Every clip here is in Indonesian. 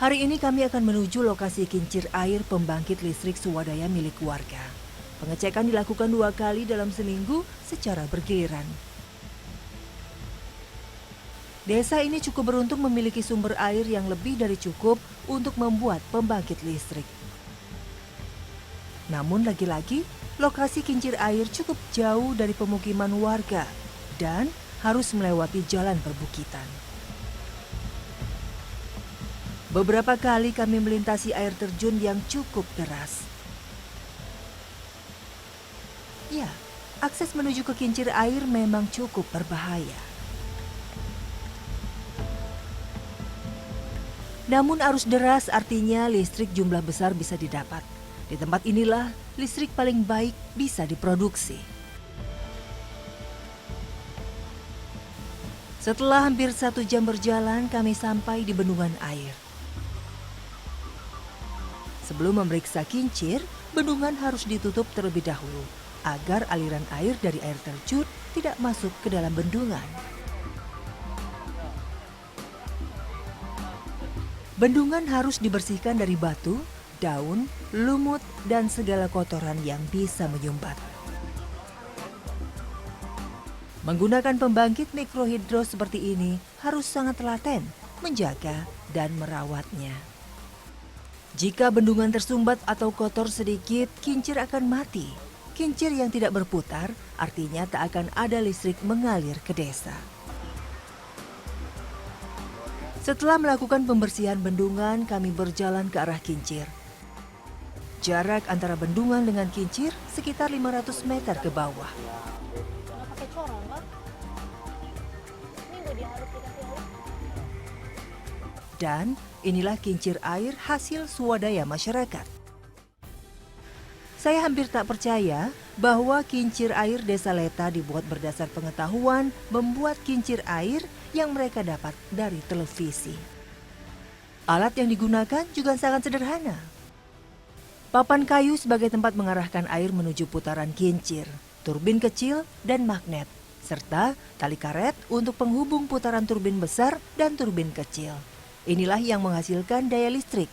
Hari ini kami akan menuju lokasi kincir air pembangkit listrik swadaya milik warga. Pengecekan dilakukan 2 kali dalam seminggu secara bergiliran. Desa ini cukup beruntung memiliki sumber air yang lebih dari cukup untuk membuat pembangkit listrik. Namun lagi-lagi, lokasi kincir air cukup jauh dari pemukiman warga dan harus melewati jalan perbukitan. Beberapa kali kami melintasi air terjun yang cukup deras. Ya, akses menuju ke kincir air memang cukup berbahaya. Namun arus deras artinya listrik jumlah besar bisa didapat. Di tempat inilah listrik paling baik bisa diproduksi. Setelah hampir 1 jam berjalan, kami sampai di bendungan air. Sebelum memeriksa kincir, bendungan harus ditutup terlebih dahulu agar aliran air dari air terjun tidak masuk ke dalam bendungan. Bendungan harus dibersihkan dari batu, daun, lumut, dan segala kotoran yang bisa menyumbat. Menggunakan pembangkit mikrohidro seperti ini harus sangat telaten, menjaga, dan merawatnya. Jika bendungan tersumbat atau kotor sedikit, kincir akan mati. Kincir yang tidak berputar artinya tak akan ada listrik mengalir ke desa. Setelah melakukan pembersihan bendungan, kami berjalan ke arah kincir. Jarak antara bendungan dengan kincir sekitar 500 meter ke bawah. Dan inilah kincir air hasil swadaya masyarakat. Saya hampir tak percaya bahwa kincir air Desa Leta dibuat berdasar pengetahuan membuat kincir air yang mereka dapat dari televisi. Alat yang digunakan juga sangat sederhana. Papan kayu sebagai tempat mengarahkan air menuju putaran kincir, turbin kecil dan magnet, serta tali karet untuk penghubung putaran turbin besar dan turbin kecil. Inilah yang menghasilkan daya listrik.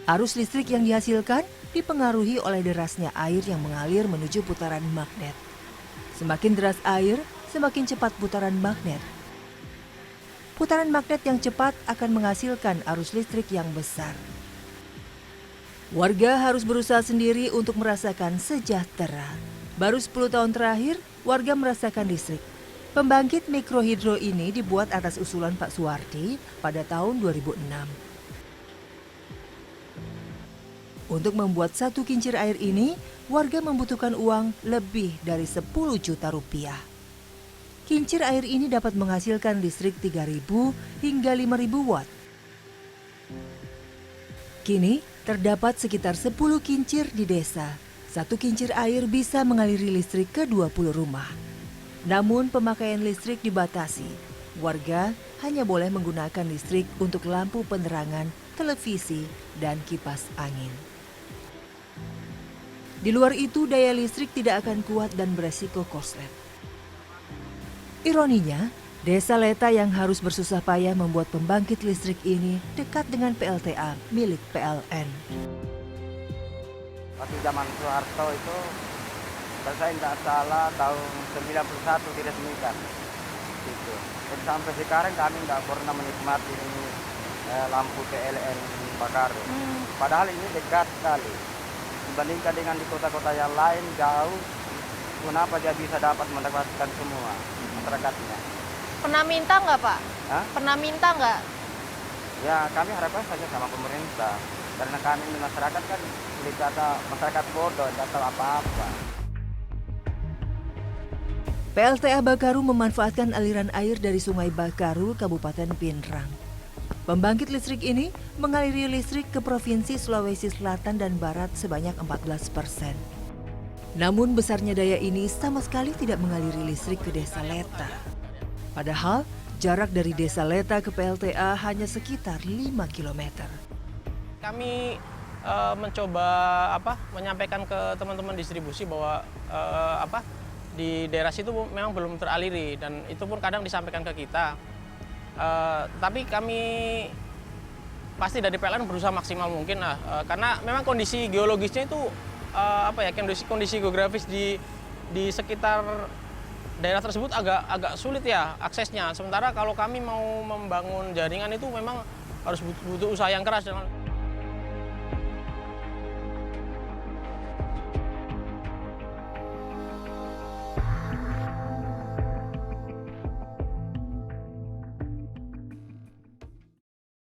Arus listrik yang dihasilkan dipengaruhi oleh derasnya air yang mengalir menuju putaran magnet. Semakin deras air, semakin cepat putaran magnet. Putaran magnet yang cepat akan menghasilkan arus listrik yang besar. Warga harus berusaha sendiri untuk merasakan sejahtera. Baru 10 tahun terakhir, warga merasakan listrik. Pembangkit mikrohidro ini dibuat atas usulan Pak Suwardi pada tahun 2006. Untuk membuat 1 kincir air ini, warga membutuhkan uang lebih dari 10 juta rupiah. Kincir air ini dapat menghasilkan listrik 3.000 hingga 5.000 watt. Kini, terdapat sekitar 10 kincir di desa. 1 kincir air bisa mengaliri listrik ke 20 rumah. Namun pemakaian listrik dibatasi. Warga hanya boleh menggunakan listrik untuk lampu penerangan, televisi, dan kipas angin. Di luar itu daya listrik tidak akan kuat dan beresiko korslet. Ironinya, Desa Leta yang harus bersusah payah membuat pembangkit listrik ini dekat dengan PLTA milik PLN. Waktu zaman Soeharto itu, kalau saya nggak salah tahun 91 diresmikan. Gitu. Dan sampai sekarang kami nggak pernah menikmati ini lampu PLN Bakaru. Padahal ini dekat sekali. Dibandingkan dengan di kota-kota yang lain jauh, kenapa dia bisa dapat mendapatkan semua masyarakatnya? Pernah minta nggak, Pak? Hah? Pernah minta nggak? Ya kami harapkan saja sama pemerintah. Karena kami di masyarakat kan dikata masyarakat bodoh, tidak tahu apa-apa. PLTA Bakaru memanfaatkan aliran air dari Sungai Bakaru, Kabupaten Pinrang. Pembangkit listrik ini mengaliri listrik ke Provinsi Sulawesi Selatan dan Barat sebanyak 14%. Namun besarnya daya ini sama sekali tidak mengaliri listrik ke Desa Leta. Padahal jarak dari Desa Leta ke PLTA hanya sekitar 5 km. Kami mencoba menyampaikan ke teman-teman distribusi bahwa di daerah situ memang belum teraliri dan itu pun kadang disampaikan ke kita. Tapi kami pasti dari PLN berusaha maksimal mungkin lah, karena memang kondisi geologisnya itu kondisi geografis di sekitar daerah tersebut agak sulit ya aksesnya. Sementara kalau kami mau membangun jaringan itu memang harus butuh usaha yang keras.